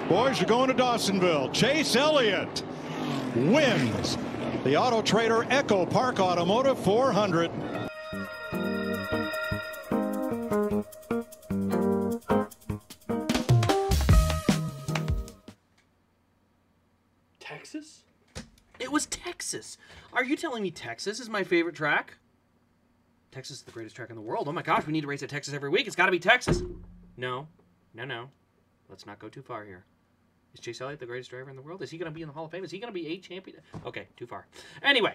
Boys, you're going to Dawsonville. Chase Elliott wins the Auto Trader Echo Park Automotive 400. Texas? It was Texas. Are you telling me Texas is my favorite track? Texas is the greatest track in the world. Oh my gosh, we need to race at Texas every week. It's got to be Texas. No. Let's not go too far here. Is Chase Elliott the greatest driver in the world? Is he going to be in the Hall of Fame? Is he going to be a champion? Okay, too far. Anyway,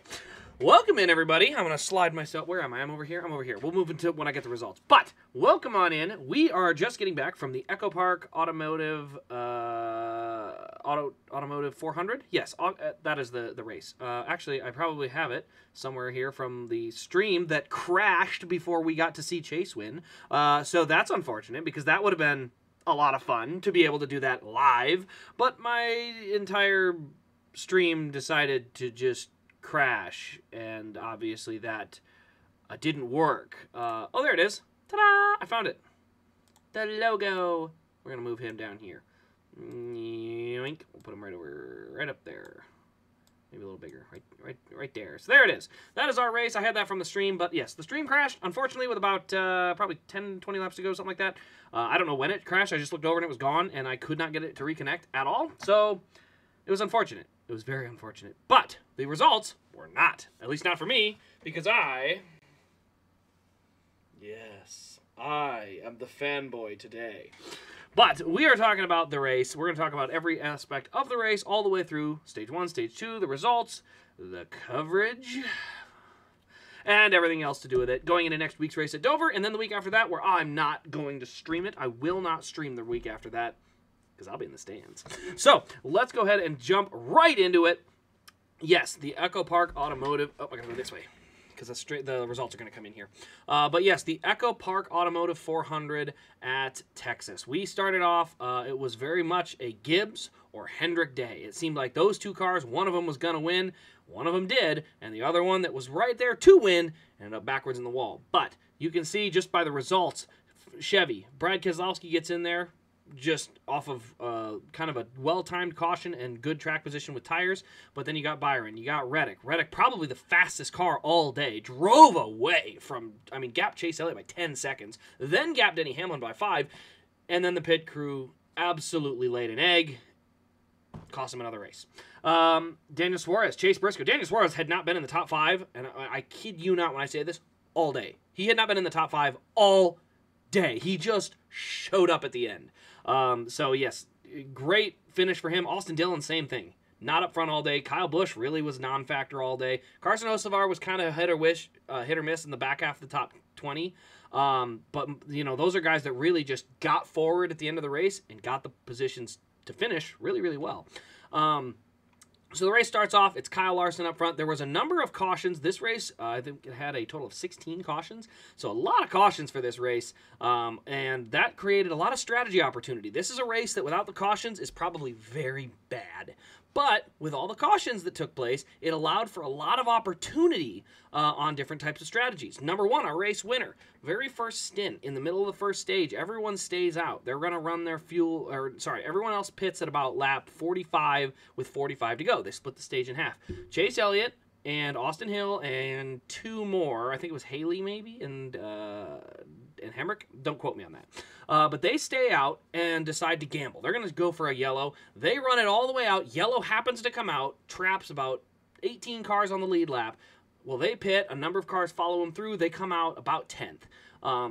welcome in, everybody. I'm going to slide myself. Where am I? I'm over here. I'm over here. We'll move into when I get the results. But welcome on in. We are just getting back from the Echo Park Automotive Automotive 400. Yes, that is the race. Actually, I probably have it somewhere here from the stream that crashed before we got to see Chase win. So that's unfortunate because that would have been a lot of fun to be able to do that live, but my entire stream decided to just crash, and obviously that didn't work. Oh, there it is. Ta-da! I found it. The logo. We're going to move him down here. Yoink. We'll put him right up there. Maybe a little bigger, right there. So there it is. That is our race. I had that from the stream, but yes, the stream crashed, unfortunately, with about probably 10, 20 laps to go, something like that. I don't know when it crashed. I just looked over and it was gone, and I could not get it to reconnect at all. So it was unfortunate. It was very unfortunate. But the results were not, at least not for me, because I am the fanboy today. But we are talking about the race. We're going to talk about every aspect of the race all the way through Stage 1, Stage 2, the results, the coverage, and everything else to do with it. Going into next week's race at Dover, and then the week after that where I'm not going to stream it. I will not stream the week after that because I'll be in the stands. So let's go ahead and jump right into it. Yes, the Echo Park Automotive. Oh, I got to go this way, because the results are going to come in here. But yes, the Echo Park Automotive 400 at Texas. We started off, it was very much a Gibbs or Hendrick day. It seemed like those two cars, one of them was going to win, one of them did, and the other one that was right there to win ended up backwards in the wall. But you can see just by the results, Chevy, Brad Keselowski gets in there, just off of kind of a well-timed caution and good track position with tires. But then you got Byron, you got Reddick. Reddick, probably the fastest car all day, drove away from, gapped Chase Elliott by 10 seconds, then gapped Denny Hamlin by 5, and then the pit crew absolutely laid an egg, cost him another race. Daniel Suarez, Chase Briscoe. Daniel Suarez had not been in the top 5, and I kid you not when I say this, all day. He had not been in the top 5 all day. He just showed up at the end. So yes, great finish for him. Austin Dillon, same thing. Not up front all day. Kyle Busch really was non-factor all day. Carson Hocevar was kind of hit or miss in the back half of the top 20. But those are guys that really just got forward at the end of the race and got the positions to finish really, really well. So the race starts off, it's Kyle Larson up front. There was a number of cautions. This race, I think it had a total of 16 cautions. So a lot of cautions for this race, and that created a lot of strategy opportunity. This is a race that without the cautions is probably very bad. But with all the cautions that took place, it allowed for a lot of opportunity on different types of strategies. Number one, our race winner. Very first stint, in the middle of the first stage, everyone stays out. They're going to run their everyone else pits at about lap 45 with 45 to go. They split the stage in half. Chase Elliott and Austin Hill and two more, I think it was Haley maybe, and Hemrick. Don't quote me on that. But they stay out and decide to gamble. They're going to go for a yellow. They run it all the way out. Yellow happens to come out, traps about 18 cars on the lead lap. Well, they pit. A number of cars follow them through. They come out about 10th.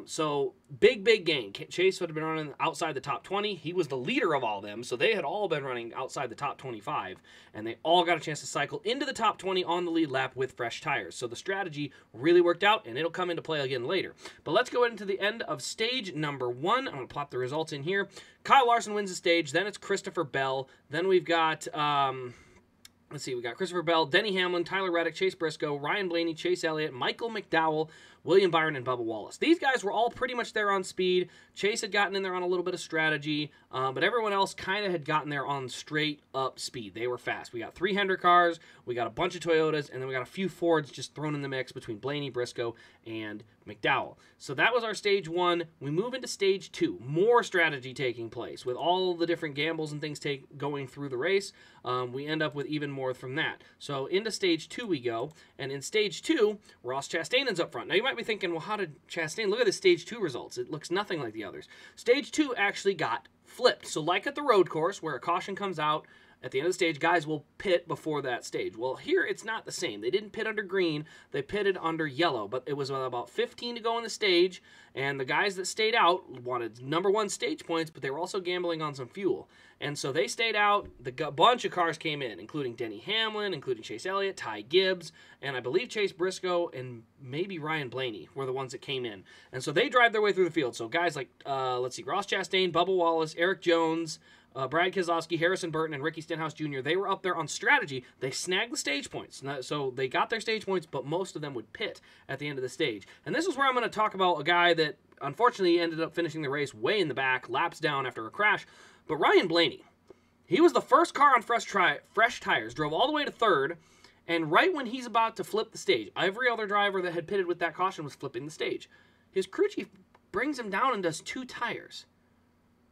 So big gain. Chase would have been running outside the top 20. He was the leader of all of them, so they had all been running outside the top 25, and they all got a chance to cycle into the top 20 on the lead lap with fresh tires. So the strategy really worked out, and it'll come into play again later. But let's go into the end of stage number 1. I'm going to plop the results in here. Kyle Larson wins the stage. Then it's Christopher Bell. Then we've got... Let's see, we got Christopher Bell, Denny Hamlin, Tyler Reddick, Chase Briscoe, Ryan Blaney, Chase Elliott, Michael McDowell, William Byron, and Bubba Wallace. These guys were all pretty much there on speed. Chase had gotten in there on a little bit of strategy, but everyone else kind of had gotten there on straight up speed. They were fast. We got 3 Hendrick cars, we got a bunch of Toyotas, and then we got a few Fords just thrown in the mix between Blaney, Briscoe, and McDowell. So that was our stage 1. We move into stage 2. More strategy taking place with all the different gambles and things going through the race. We end up with even more from that. So into stage 2 we go, and in stage 2, Ross Chastain ends up front. Now you might be thinking, well, how did Chastain? Look at the stage 2 results. It looks nothing like the others. Stage 2 actually got flipped. So like at the road course where a caution comes out at the end of the stage, guys will pit before that stage. Well, here it's not the same. They didn't pit under green. They pitted under yellow, but it was about 15 to go on the stage, and the guys that stayed out wanted #1 stage points, but they were also gambling on some fuel. And so they stayed out. A bunch of cars came in, including Denny Hamlin, including Chase Elliott, Ty Gibbs, and I believe Chase Briscoe and maybe Ryan Blaney were the ones that came in. And so they drive their way through the field. So guys like, let's see, Ross Chastain, Bubba Wallace, Eric Jones, Brad Keselowski, Harrison Burton, and Ricky Stenhouse Jr., they were up there on strategy. They snagged the stage points. So they got their stage points, but most of them would pit at the end of the stage. And this is where I'm going to talk about a guy that unfortunately ended up finishing the race way in the back, laps down after a crash. But Ryan Blaney, he was the first car on fresh tires, drove all the way to 3rd, and right when he's about to flip the stage, every other driver that had pitted with that caution was flipping the stage. His crew chief brings him down and does 2 tires.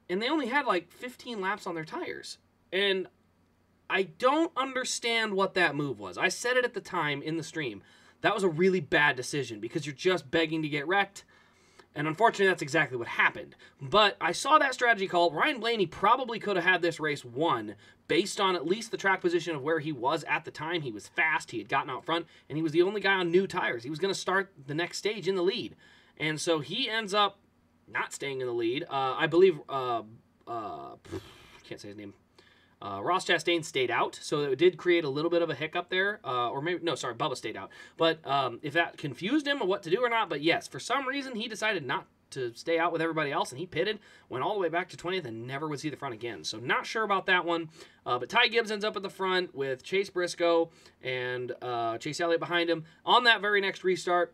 And they only had like 15 laps on their tires. And I don't understand what that move was. I said it at the time in the stream. That was a really bad decision because you're just begging to get wrecked. And unfortunately, that's exactly what happened. But I saw that strategy call. Ryan Blaney probably could have had this race won based on at least the track position of where he was at the time. He was fast. He had gotten out front. And he was the only guy on new tires. He was going to start the next stage in the lead. And so he ends up not staying in the lead. I believe, can't say his name. Ross Chastain stayed out, so it did create a little bit of a hiccup there. Or maybe, no, sorry, Bubba stayed out. But if that confused him of what to do or not, but yes, for some reason he decided not to stay out with everybody else, and he pitted, went all the way back to 20th, and never would see the front again. So not sure about that one. But Ty Gibbs ends up at the front with Chase Briscoe and Chase Elliott behind him. On that very next restart,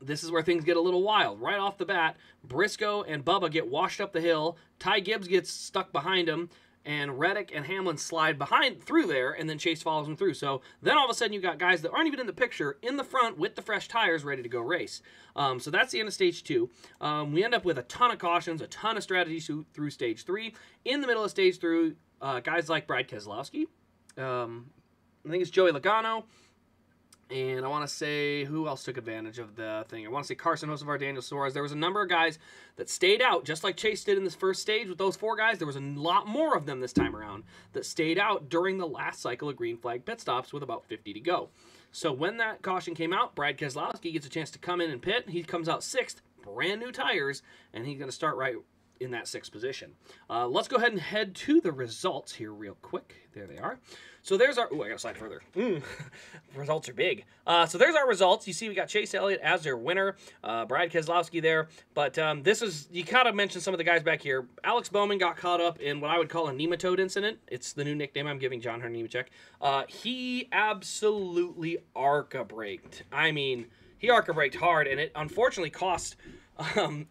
this is where things get a little wild. Right off the bat, Briscoe and Bubba get washed up the hill. Ty Gibbs gets stuck behind him, and Reddick and Hamlin slide through there, and then Chase follows them through. So then all of a sudden you got guys that aren't even in the picture in the front with the fresh tires ready to go race. So that's the end of stage 2. We end up with a ton of cautions, a ton of strategies through stage 3. In the middle of stage 3, guys like Brad Keselowski, I think it's Joey Logano, and I want to say, who else took advantage of the thing? I want to say Carson Hocevar, Daniel Suarez. There was a number of guys that stayed out, just like Chase did in this first stage with those 4 guys. There was a lot more of them this time around that stayed out during the last cycle of green flag pit stops with about 50 to go. So when that caution came out, Brad Keselowski gets a chance to come in and pit. He comes out 6th, brand new tires, and he's going to start right in that 6th position. Let's go ahead and head to the results here real quick. There they are. So there's our... Ooh, I gotta slide further. Results are big. So there's our results. You see we got Chase Elliott as their winner. Brad Keselowski there. But this is... You kind of mentioned some of the guys back here. Alex Bowman got caught up in what I would call a nematode incident. It's the new nickname I'm giving John Hunter Nemechek. He absolutely arca-braked. I mean, he arca-braked hard, and it unfortunately cost...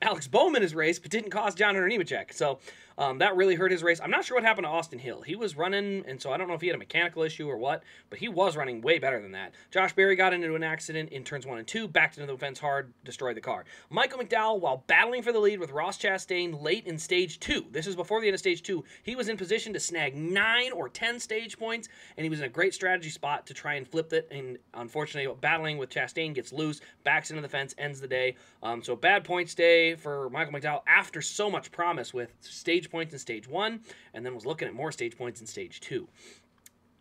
Alex Bowman his race, but didn't cost John Hunter Nemechek. So that really hurt his race. I'm not sure what happened to Austin Hill. He was running, and so I don't know if he had a mechanical issue or what, but he was running way better than that. Josh Berry got into an accident in turns 1 and 2, backed into the fence hard, destroyed the car. Michael McDowell, while battling for the lead with Ross Chastain late in stage 2, this is before the end of stage 2, he was in position to snag 9 or 10 stage points, and he was in a great strategy spot to try and flip it, and unfortunately, battling with Chastain gets loose, backs into the fence, ends the day. So bad points day for Michael McDowell after so much promise with stage points in stage 1, and then was looking at more stage points in stage 2.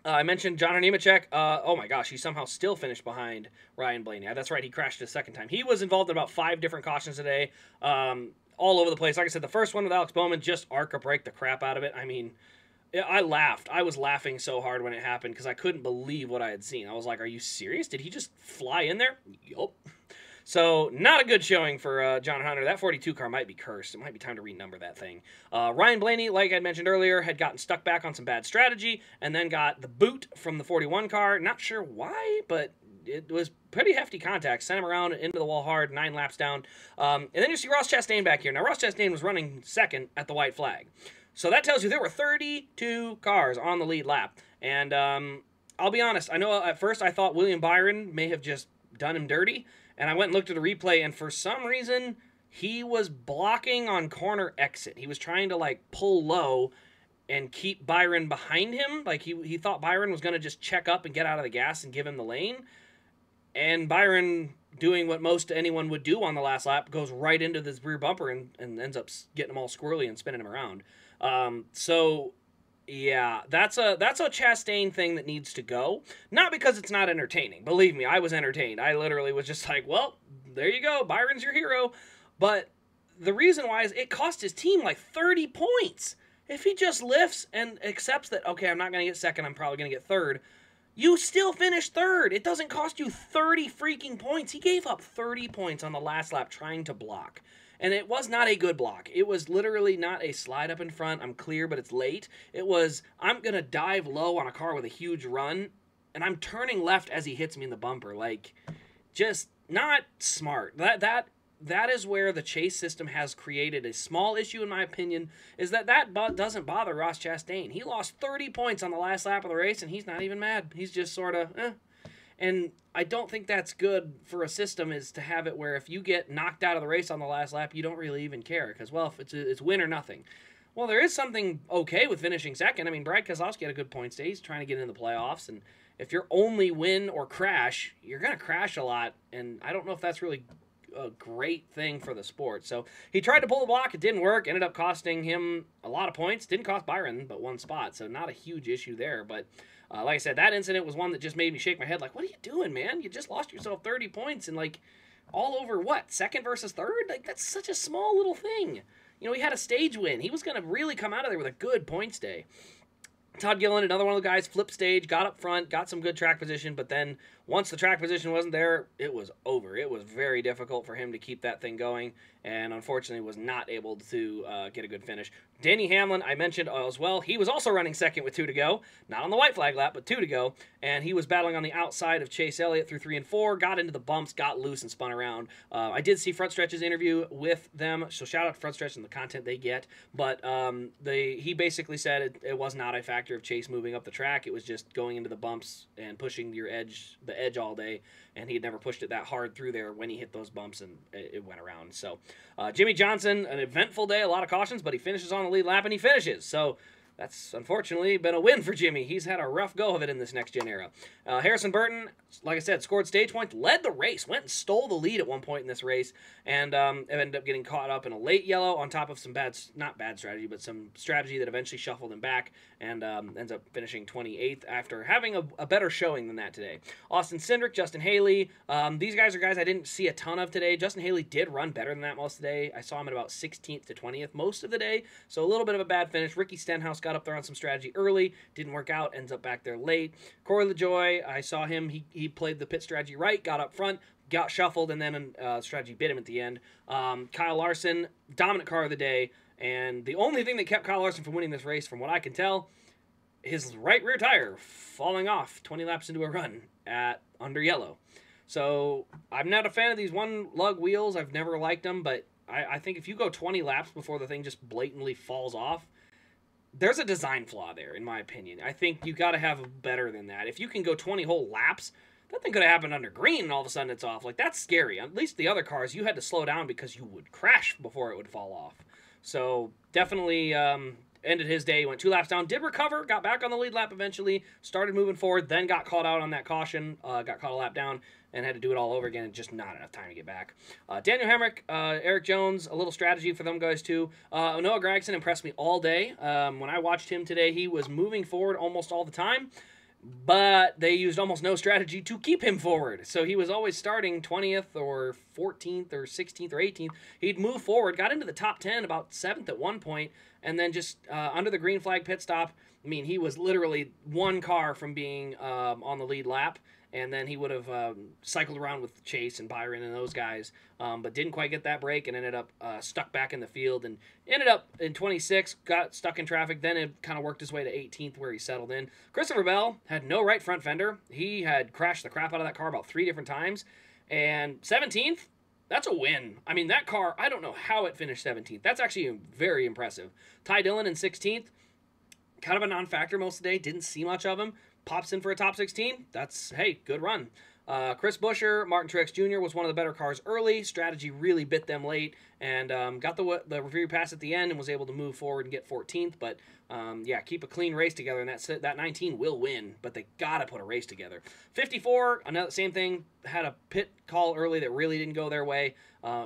I mentioned John Nemechek. Oh my gosh, he somehow still finished behind Ryan Blaney. That's right, he crashed a second time. He was involved in about 5 different cautions today, all over the place. Like I said, the first one with Alex Bowman just arca-braked the crap out of it. I mean, I laughed. I was laughing so hard when it happened because I couldn't believe what I had seen. I was like, are you serious? Did he just fly in there? Yup. So, not a good showing for John Hunter. That 42 car might be cursed. It might be time to renumber that thing. Ryan Blaney, like I mentioned earlier, had gotten stuck back on some bad strategy and then got the boot from the 41 car. Not sure why, but it was pretty hefty contact. Sent him around into the wall hard, 9 laps down. And then you see Ross Chastain back here. Now, Ross Chastain was running second at the white flag. So that tells you there were 32 cars on the lead lap. And I'll be honest, I know at first I thought William Byron may have just done him dirty. And I went and looked at a replay, and for some reason, he was blocking on corner exit. He was trying to, like, pull low and keep Byron behind him. Like, he thought Byron was going to just check up and get out of the gas and give him the lane. And Byron, doing what most anyone would do on the last lap, goes right into this rear bumper and ends up getting him all squirrely and spinning him around. So, yeah, that's a Chastain thing that needs to go. Not because it's not entertaining. Believe me, I was entertained. I literally was just like, well, there you go. Byron's your hero. But the reason why is it cost his team like 30 points. If he just lifts and accepts that, okay, I'm not going to get second, I'm probably going to get third, you still finish third. It doesn't cost you 30 freaking points. He gave up 30 points on the last lap trying to block. And it was not a good block. It was literally not a slide up in front, I'm clear, but it's late. It was, I'm going to dive low on a car with a huge run, and I'm turning left as he hits me in the bumper. Like, just not smart. That is where the chase system has created a small issue, in my opinion, is that doesn't bother Ross Chastain. He lost 30 points on the last lap of the race, and he's not even mad. He's just sort of, eh. And I don't think that's good for a system, is to have it where if you get knocked out of the race on the last lap, you don't really even care. Because, well, if it's win or nothing. Well, there is something okay with finishing second. I mean, Brad Keselowski had a good points day. He's trying to get into the playoffs, and if you're only win or crash, you're going to crash a lot, and I don't know if that's really a great thing for the sport. So he tried to pull the block. It didn't work. Ended up costing him a lot of points. Didn't cost Byron but 1 spot. So not a huge issue there. But like I said, that incident was one that just made me shake my head. Like, what are you doing, man? You just lost yourself 30 points and like all over what? Second versus third? Like, that's such a small little thing. You know, he had a stage win. He was going to really come out of there with a good points day. Todd Gillen, another one of the guys, flipped stage, got up front, got some good track position, but then once the track position wasn't there, it was over. It was very difficult for him to keep that thing going, and unfortunately was not able to get a good finish. Danny Hamlin, I mentioned as well, he was also running second with 2 to go. Not on the white flag lap, but 2 to go, and he was battling on the outside of Chase Elliott through 3 and 4, got into the bumps, got loose, and spun around. I did see Front Stretch's interview with them, so shout out to Front Stretch and the content they get, but he basically said it was not a factor of Chase moving up the track. It was just going into the bumps and pushing the edge all day, and he had never pushed it that hard through there when he hit those bumps, and it went around. So Jimmy Johnson, an eventful day, a lot of cautions, but he finishes on the lead lap, and he finishes. So that's unfortunately been a win for Jimmy. He's had a rough go of it in this next-gen era. Harrison Burton, like I said, scored stage points, led the race, went and stole the lead at one point in this race, and ended up getting caught up in a late yellow on top of some not bad strategy, but some strategy that eventually shuffled him back, and ends up finishing 28th after having a better showing than that today. Austin Cindric, Justin Haley, these guys are guys I didn't see a ton of today. Justin Haley did run better than that most of the day. I saw him at about 16th to 20th most of the day, so a little bit of a bad finish. Ricky Stenhouse got up there on some strategy early, didn't work out, ends up back there late. Corey LaJoie, I saw him, he played the pit strategy right, got up front, got shuffled, and then strategy bit him at the end. Kyle Larson, dominant car of the day, and the only thing that kept Kyle Larson from winning this race, from what I can tell, his right rear tire falling off 20 laps into a run under yellow. So I'm not a fan of these one lug wheels. I've never liked them, but I think if you go 20 laps before the thing just blatantly falls off, there's a design flaw there, in my opinion. I think you got to have better than that. If you can go 20 whole laps, that thing could have happened under green and all of a sudden it's off. Like, that's scary. At least the other cars, you had to slow down because you would crash before it would fall off. So definitely ended his day, went 2 laps down, did recover, got back on the lead lap eventually, started moving forward, then got caught out on that caution, got caught a lap down, and had to do it all over again, and just not enough time to get back. Daniel Hemrick, Eric Jones, a little strategy for them guys too. Noah Gragson impressed me all day. When I watched him today, he was moving forward almost all the time, but they used almost no strategy to keep him forward. So he was always starting 20th or 14th or 16th or 18th. He'd move forward, got into the top 10, about 7th at one point, and then just under the green flag pit stop, I mean, he was literally one car from being on the lead lap, and then he would have cycled around with Chase and Byron and those guys, but didn't quite get that break and ended up stuck back in the field and ended up in 26, got stuck in traffic, then it kind of worked his way to 18th where he settled in. Christopher Bell had no right front fender. He had crashed the crap out of that car about 3 different times, and 17th, that's a win. I mean, that car, I don't know how it finished 17th. That's actually very impressive. Ty Dillon in 16th, kind of a non-factor most of the day. Didn't see much of him. Pops in for a top 16. That's, hey, good run. Chris Buescher, Martin Truex Jr. was one of the better cars early. Strategy really bit them late and got the review pass at the end and was able to move forward and get 14th. But, yeah, keep a clean race together, and that 19 will win, but they got to put a race together. 54, another same thing, had a pit call early that really didn't go their way.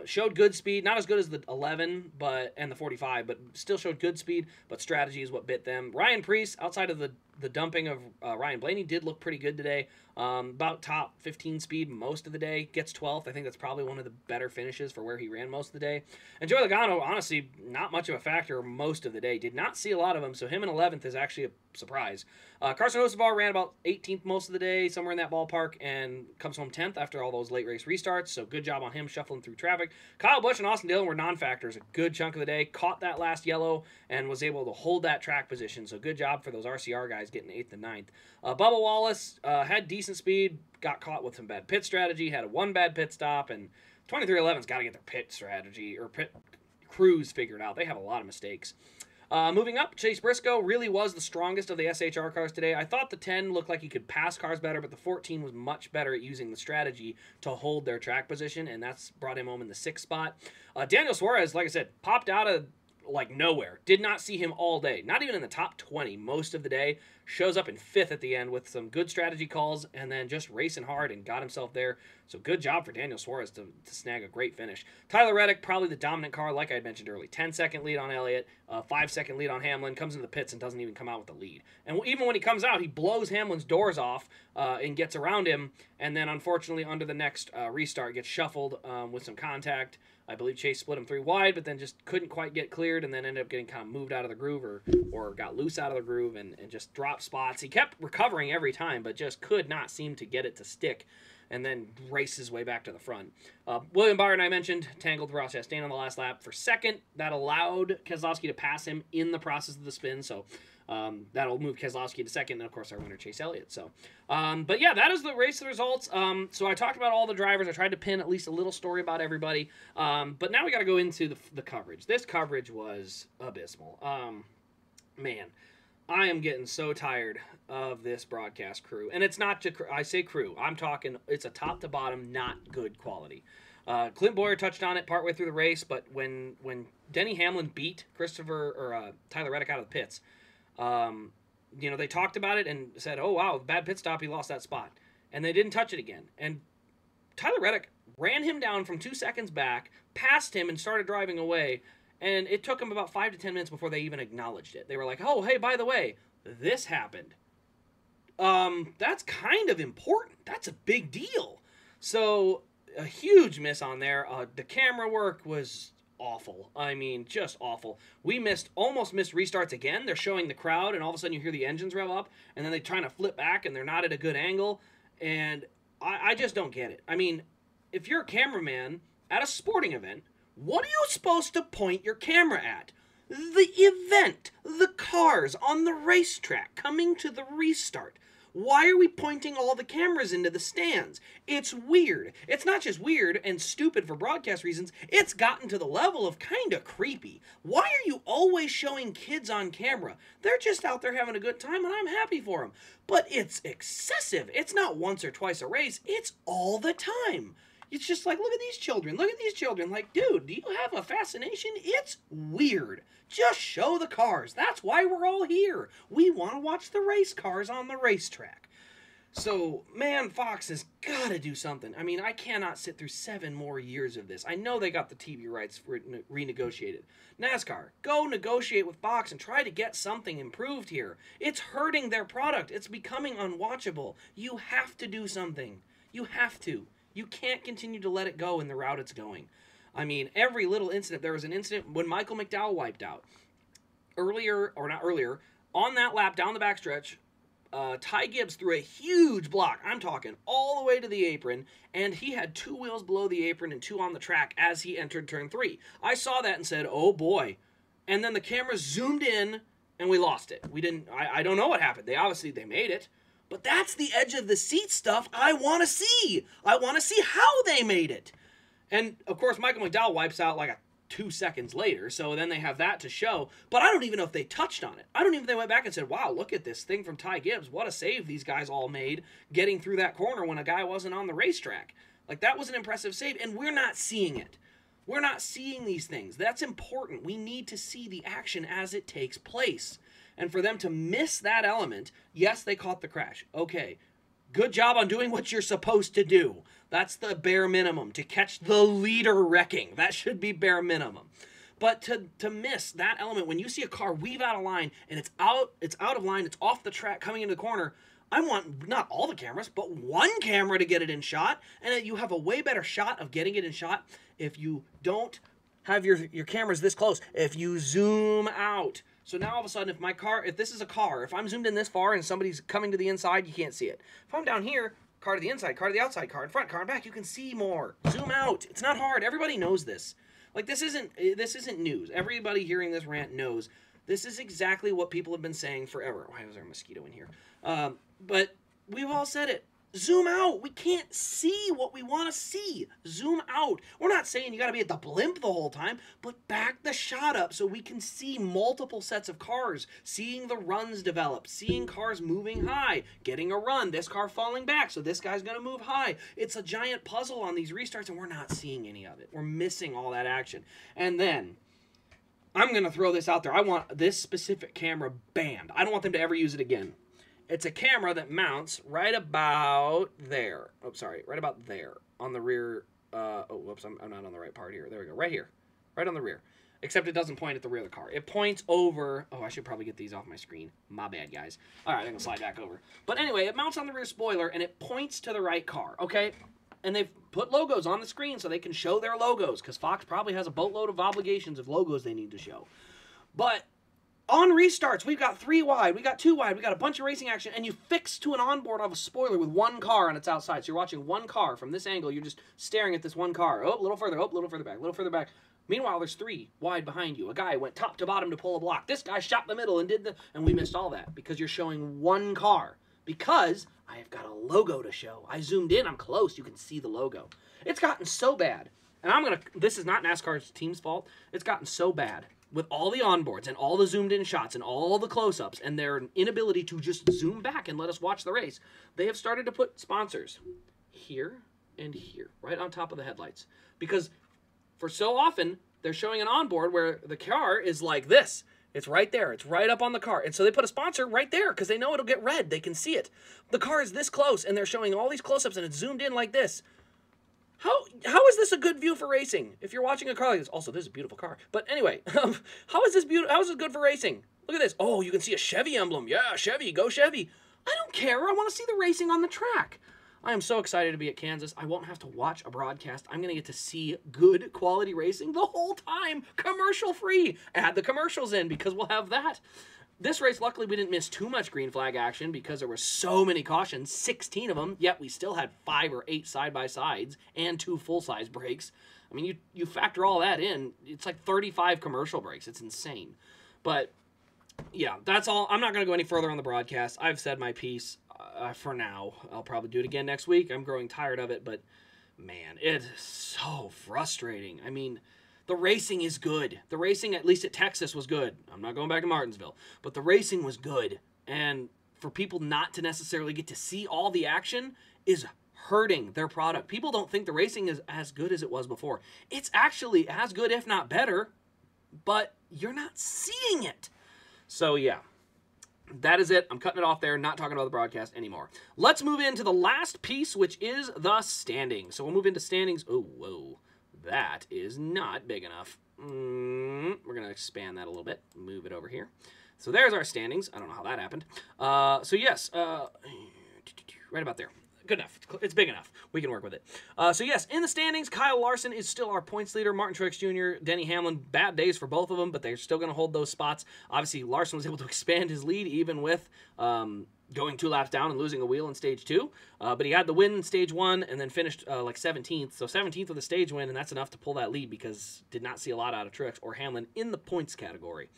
Showed good speed, not as good as the 11 and the 45, but still showed good speed, but strategy is what bit them. Ryan Preece, outside of the dumping of Ryan Blaney, did look pretty good today. About top 15 speed most of the day. Gets 12th. I think that's probably one of the better finishes for where he ran most of the day. And Joey Logano, honestly, not much of a factor most of the day. Did not see a lot of him, so him in 11th is actually a surprise. Carson Hocevar ran about 18th most of the day, somewhere in that ballpark, and comes home 10th after all those late race restarts, so good job on him shuffling through traffic. Kyle Busch and Austin Dillon were non-factors a good chunk of the day, caught that last yellow, and was able to hold that track position, so good job for those RCR guys getting 8th and 9th. Bubba Wallace had decent speed, got caught with some bad pit strategy, had one bad pit stop, and 2311's got to get their pit strategy, or pit crews figured out. They have a lot of mistakes. Moving up, Chase Briscoe really was the strongest of the SHR cars today. I thought the 10 looked like he could pass cars better, but the 14 was much better at using the strategy to hold their track position, and that's brought him home in the 6th spot. Daniel Suarez, like I said, popped out of like nowhere. Did not see him all day. Not even in the top 20 most of the day. Shows up in 5th at the end with some good strategy calls and then just racing hard and got himself there. So good job for Daniel Suarez to snag a great finish. Tyler Reddick, probably the dominant car, like I had mentioned earlier. 10-second lead on Elliott, 5-second lead on Hamlin, comes into the pits and doesn't even come out with the lead. And even when he comes out, he blows Hamlin's doors off and gets around him. And then, unfortunately, under the next restart, gets shuffled with some contact. I believe Chase split him 3 wide, but then just couldn't quite get cleared and then ended up getting kind of moved out of the groove or got loose out of the groove and just dropped spots. He kept recovering every time, but just could not seem to get it to stick and then raced his way back to the front. William Byron, I mentioned, tangled Ross Chastain on the last lap for 2nd. That allowed Keselowski to pass him in the process of the spin, so that'll move Keselowski to 2nd, and of course our winner, Chase Elliott. So, but yeah, that is the race results. So I talked about all the drivers. I tried to pin at least a little story about everybody. But now we got to go into the coverage. This coverage was abysmal. Man, I am getting so tired of this broadcast crew. And it's not just, I say crew, I'm talking, it's a top to bottom, not good quality. Clint Boyer touched on it partway through the race, but when Denny Hamlin beat Tyler Reddick out of the pits, they talked about it and said, oh, wow, bad pit stop, he lost that spot. And they didn't touch it again. And Tyler Reddick ran him down from 2 seconds back, passed him, and started driving away. And it took him about 5 to 10 minutes before they even acknowledged it. They were like, oh, hey, by the way, this happened. That's kind of important. That's a big deal. So, a huge miss on there. The camera work was awful. I mean, just awful. We almost missed restarts again. They're showing the crowd, and all of a sudden you hear the engines rev up, and then they're trying to flip back, and they're not at a good angle. And I just don't get it. I mean, if you're a cameraman at a sporting event, what are you supposed to point your camera at? The event, the cars on the racetrack coming to the restart. Why are we pointing all the cameras into the stands? It's weird. It's not just weird and stupid for broadcast reasons. It's gotten to the level of kind of creepy. Why are you always showing kids on camera? They're just out there having a good time, and I'm happy for them. But it's excessive. It's not once or twice a race. It's all the time. It's just like, look at these children. Look at these children. Like, dude, do you have a fascination? It's weird. Just show the cars. That's why we're all here. We want to watch the race cars on the racetrack. So, man, Fox has got to do something. I mean, I cannot sit through 7 more years of this. I know they got the TV rights renegotiated. NASCAR, go negotiate with Fox and try to get something improved here. It's hurting their product. It's becoming unwatchable. You have to do something. You have to. You can't continue to let it go in the route it's going. I mean, every little incident. There was an incident when Michael McDowell wiped out. On that lap down the backstretch, Ty Gibbs threw a huge block. I'm talking all the way to the apron, and he had 2 wheels below the apron and 2 on the track as he entered turn 3. I saw that and said, oh boy. And then the camera zoomed in, and we lost it. We didn't, I don't know what happened. They made it. But that's the edge of the seat stuff I want to see. I want to see how they made it. And, of course, Michael McDowell wipes out like 2 seconds later, so then they have that to show. But I don't even know if they touched on it. I don't even think they went back and said, wow, look at this thing from Ty Gibbs. What a save these guys all made getting through that corner when a guy wasn't on the racetrack. Like, that was an impressive save, and we're not seeing it. We're not seeing these things. That's important. We need to see the action as it takes place. And for them to miss that element, yes, they caught the crash. Okay, good job on doing what you're supposed to do. That's the bare minimum, to catch the leader wrecking. That should be bare minimum. But to miss that element, when you see a car weave out of line and it's out of line, it's off the track coming into the corner, I want not all the cameras, but one camera to get it in shot, and you have a way better shot of getting it in shot if you don't have your cameras this close, if you zoom out. So now all of a sudden, if this is a car, if I'm zoomed in this far and somebody's coming to the inside, you can't see it. If I'm down here, car to the inside, car to the outside, car in front, car in back, you can see more. Zoom out. It's not hard. Everybody knows this. Like, this isn't news. Everybody hearing this rant knows this is exactly what people have been saying forever. Why was there a mosquito in here? But we've all said it. Zoom out. We can't see what we want to see. Zoom out. We're not saying you got to be at the blimp the whole time, but back the shot up so we can see multiple sets of cars, seeing the runs develop, seeing cars moving high, getting a run, this car falling back, so this guy's going to move high. It's a giant puzzle on these restarts, and we're not seeing any of it. We're missing all that action. And then I'm going to throw this out there. I want this specific camera banned. I don't want them to ever use it again. It's a camera that mounts right about there. Oh, sorry, right about there on the rear. Oh, whoops, I'm not on the right part here. There we go, right here, right on the rear. Except it doesn't point at the rear of the car. It points over. Oh, I should probably get these off my screen. My bad, guys. All right, I'm going to slide back over. But anyway, it mounts on the rear spoiler, and it points to the right car, okay? And they've put logos on the screen so they can show their logos, because Fox probably has a boatload of obligations of logos they need to show. But on restarts, we've got 3 wide, we got 2 wide, we got a bunch of racing action, and you fix to an onboard of a spoiler with one car on its outside. So you're watching one car from this angle. You're just staring at this one car. Oh, a little further. Oh, a little further back. A little further back. Meanwhile, there's 3 wide behind you. A guy went top to bottom to pull a block. This guy shot the middle and did the... And we missed all that because you're showing one car. Because I have got a logo to show. I zoomed in. I'm close. You can see the logo. It's gotten so bad. And I'm going to... This is not NASCAR's team's fault. It's gotten so bad with all the onboards and all the zoomed-in shots and all the close-ups and their inability to just zoom back and let us watch the race, they have started to put sponsors here and here, right on top of the headlights. Because for so often, they're showing an onboard where the car is like this. It's right there. It's right up on the car. And so they put a sponsor right there because they know it'll get red. They can see it. The car is this close, and they're showing all these close-ups, and it's zoomed in like this. How is this a good view for racing? If you're watching a car like this, also this is a beautiful car. But anyway, how is this good for racing? Look at this. Oh, you can see a Chevy emblem. Yeah, Chevy, go Chevy. I don't care. I want to see the racing on the track. I am so excited to be at Kansas. I won't have to watch a broadcast. I'm going to get to see good quality racing the whole time, commercial free. Add the commercials in because we'll have that. This race, luckily, we didn't miss too much green flag action because there were so many cautions, 16 of them, yet we still had 5 or 8 side-by-sides and 2 full-size breaks. I mean, you factor all that in, it's like 35 commercial breaks. It's insane. But, yeah, that's all. I'm not going to go any further on the broadcast. I've said my piece for now. I'll probably do it again next week. I'm growing tired of it, but, man, it is so frustrating. I mean... The racing is good. The racing, at least at Texas, was good. I'm not going back to Martinsville. But the racing was good. And for people not to necessarily get to see all the action is hurting their product. People don't think the racing is as good as it was before. It's actually as good, if not better. But you're not seeing it. So, yeah. That is it. I'm cutting it off there. Not talking about the broadcast anymore. Let's move into the last piece, which is the standings. So we'll move into standings. Oh, whoa. That is not big enough. We're going to expand that a little bit. Move it over here. So there's our standings. I don't know how that happened. So yes, right about there. Good enough. It's big enough. We can work with it. So yes, in the standings, Kyle Larson is still our points leader. Martin Truex Jr., Denny Hamlin, bad days for both of them, but they're still going to hold those spots. Obviously, Larson was able to expand his lead even with going 2 laps down and losing a wheel in stage 2. But he had the win in stage 1 and then finished like 17th. So 17th with a stage win, and that's enough to pull that lead because did not see a lot out of Truex or Hamlin in the points category.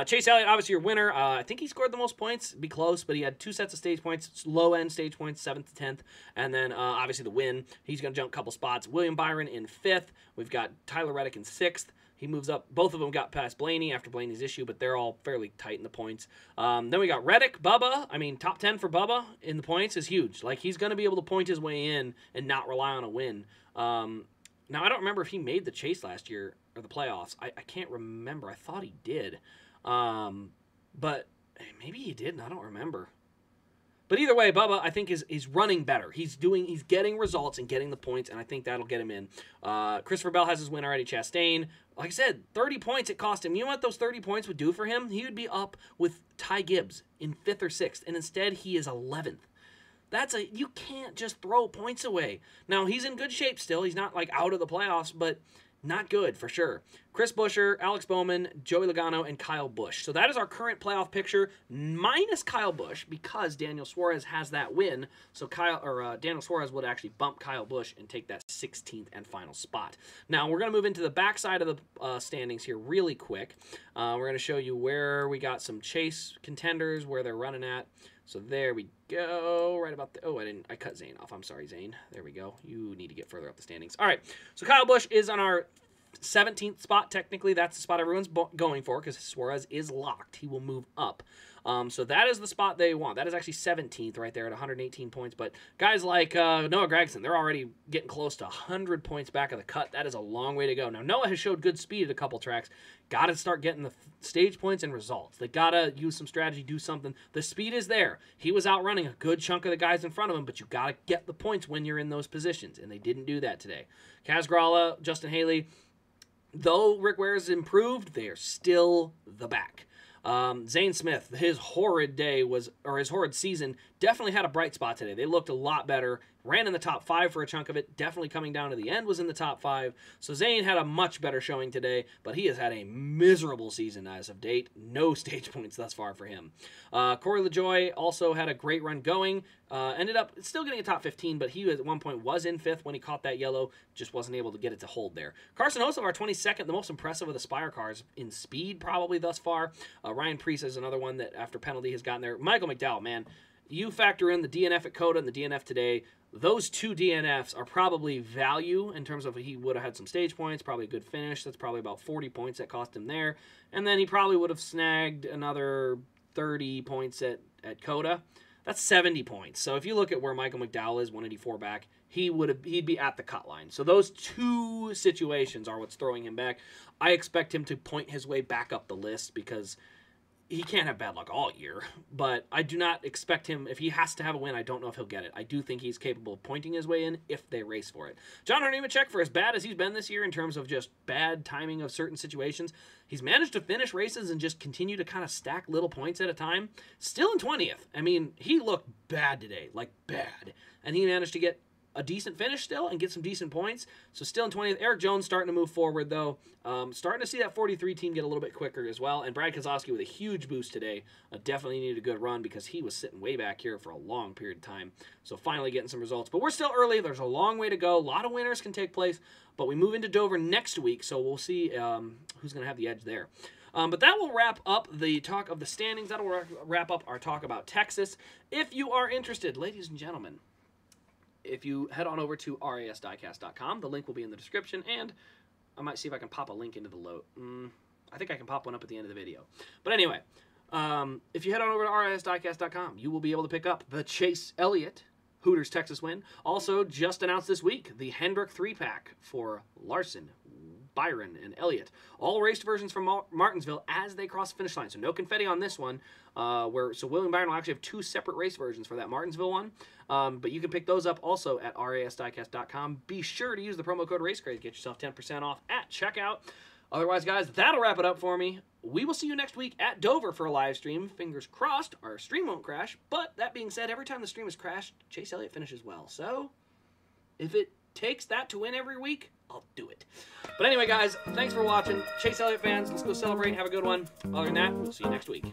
Chase Elliott, obviously your winner. I think he scored the most points. Be close, but he had 2 sets of stage points, low-end stage points, 7th to 10th. And then obviously the win. He's going to jump a couple spots. William Byron in 5th. We've got Tyler Reddick in 6th. He moves up. Both of them got past Blaney after Blaney's issue, but they're all fairly tight in the points. Then we got Reddick, Bubba. I mean, top 10 for Bubba in the points is huge. Like, he's going to be able to point his way in and not rely on a win. Now, I don't remember if he made the chase last year or the playoffs. I can't remember. I thought he did. But maybe he didn't. I don't remember. But either way, Bubba, I think, is running better. He's getting results and getting the points, and I think that'll get him in. Christopher Bell has his win already. Chastain, like I said, 30 points it cost him. You know what those 30 points would do for him? He would be up with Ty Gibbs in 5th or 6th, and instead he is 11th. You can't just throw points away. Now, he's in good shape still. He's not, like, out of the playoffs, but not good for sure. Chris Buescher, Alex Bowman, Joey Logano, and Kyle Busch. So that is our current playoff picture, minus Kyle Busch, because Daniel Suarez has that win. So Daniel Suarez would actually bump Kyle Busch and take that 16th and final spot. Now, we're going to move into the backside of the standings here really quick. We're going to show you where we got some chase contenders, where they're running at. So there we go, right about I cut Zane off. I'm sorry, Zane. There we go. You need to get further up the standings. All right, so Kyle Busch is on our 17th spot. Technically, that's the spot everyone's going for because Suarez is locked. He will move up. So that is the spot they want. That is actually 17th right there at 118 points. But guys like Noah Gragson, they're already getting close to 100 points back of the cut. That is a long way to go. Now, Noah has showed good speed at a couple tracks. Got to start getting the stage points and results. They got to use some strategy, do something. The speed is there. He was outrunning a good chunk of the guys in front of him, but you got to get the points when you're in those positions, and they didn't do that today. Kaz Grala, Justin Haley, though Rick Ware has improved, they are still the back. Zane Smith, his horrid season, definitely had a bright spot today. They looked a lot better. Ran in the top 5 for a chunk of it. Definitely coming down to the end was in the top 5. So Zane had a much better showing today, but he has had a miserable season as of date. No stage points thus far for him. Corey LaJoie also had a great run going. Ended up still getting a top 15, but he at one point was in 5th when he caught that yellow. Just wasn't able to get it to hold there. Carson Hocevar, our 22nd, the most impressive of the Spire cars in speed probably thus far. Ryan Preece is another one that after penalty has gotten there. Michael McDowell, man, you factor in the DNF at Coda and the DNF today. Those 2 DNFs are probably value in terms of he would have had some stage points, probably a good finish. That's probably about 40 points that cost him there. And then he probably would have snagged another 30 points at Coda. That's 70 points. So if you look at where Michael McDowell is, 184 back, he'd be at the cut line. So those 2 situations are what's throwing him back. I expect him to point his way back up the list because he can't have bad luck all year, but I do not expect him, if he has to have a win, I don't know if he'll get it. I do think he's capable of pointing his way in if they race for it. John Nemechek, for as bad as he's been this year in terms of just bad timing of certain situations, he's managed to finish races and just continue to kind of stack little points at a time. Still in 20th. I mean, he looked bad today, like bad. And he managed to get a decent finish still and get some decent points. So still in 20th. Eric Jones starting to move forward, though. Starting to see that 43 team get a little bit quicker as well. And Brad Keselowski with a huge boost today. Definitely needed a good run because he was sitting way back here for a long period of time. So finally getting some results. But we're still early. There's a long way to go. A lot of winners can take place. But we move into Dover next week, so we'll see who's going to have the edge there. But that will wrap up the talk of the standings. That will wrap up our talk about Texas. If you are interested, ladies and gentlemen, if you head on over to rasdiecast.com, the link will be in the description, and I might see if I can pop a link into the load. I think I can pop one up at the end of the video. But anyway, if you head on over to rasdiecast.com, you will be able to pick up the Chase Elliott Hooters Texas win. Also, just announced this week, the Hendrick 3-pack for Larson, Byron, and Elliott. All raced versions from Martinsville as they cross the finish line. So no confetti on this one. So William Byron will actually have 2 separate race versions for that Martinsville one. But you can pick those up also at rasdiecast.com. Be sure to use the promo code RACECRAZE to get yourself 10% off at checkout. Otherwise, guys, that'll wrap it up for me. We will see you next week at Dover for a live stream. Fingers crossed, our stream won't crash. But that being said, every time the stream has crashed, Chase Elliott finishes well. So if it takes that to win every week, I'll do it. But anyway, guys, thanks for watching. Chase Elliott fans, let's go celebrate. Have a good one. Other than that, we'll see you next week.